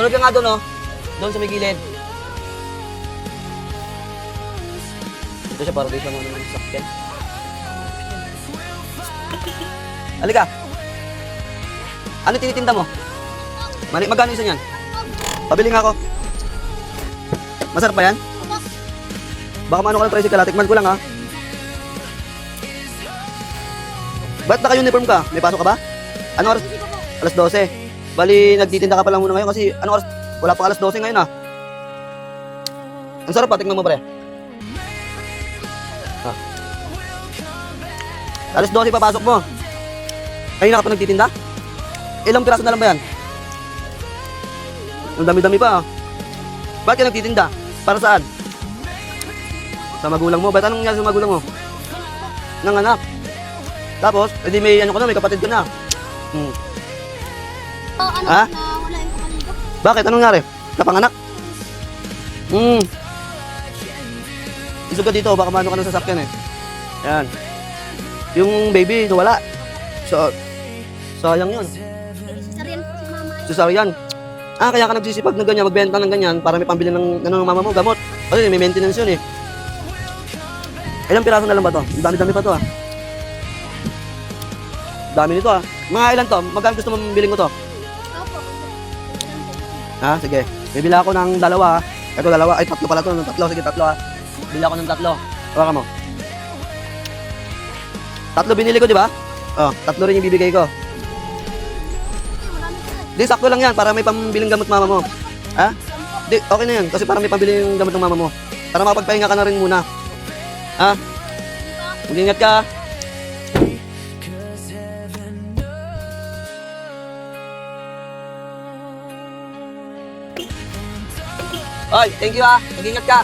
Sunod ka nga doon, oh. Doon sa may gilid. Ito siya, para dito mo naman sa sakyan. Halika. Ano tinitinda mo? Magkano isa niyan? Pabili nga ako. Masarap ba yan? Baka maano ka ng tricycle, tikman ko lang ha. Ba't naka-uniform ka? May pasok ka ba? Ano oras? Alas 12. Bali, nagtitinda ka pa lang muna ngayon kasi ano oras? Wala pa alas 12 ngayon ha. Ang sarap ha, tingnan mo pre. Ha. Alas 12 papasok mo. Kanina ka pa nagtitinda? Ilang piraso na lang ba yan? Ang dami-dami pa ha. Ba't ka nagtitinda? Para saan? Sa magulang mo? Ba't anong nangyari sa magulang mo? Nanganak. Tapos, edi may ano ka na, may kapatid ka na. Ha? Wala yung kapatid ko. Bakit? Anong nangyari? Napanganak? Isog ka dito, baka mano ka ng sasakyan eh. Yan. Yung baby, wala. So, sayang yun. Cesarean po si mama. Cesarean. Kaya ka nagsisipag ng ganyan, magbenta ng ganyan para may pambili ng ng mama mo, gamot. Kasi may maintenance yun eh. Ilang piraso na lang ba to? Ang dami-dami pa to ah. Dami nito ah. Mga ilan to? Magkano gusto mong bilhin ko to? Opo. Sige. Bibili ako ng dalawa. Ito dalawa. Ay, tatlo pala to. Tatlo. Sige, tatlo Bili ako ng tatlo. Hawakan mo. Tatlo binili ko, di ba? Oh, tatlo rin yung bibigay ko. Di, sakto lang yan para may pambiling gamot mama mo. Ha? Di, okay na yan. Kasi para may pambiling gamot ng mama mo. Para mapagpahinga ka na rin muna. Ha? Mag-ingat ka. Oy, thank you ha. Mag-ingat ka.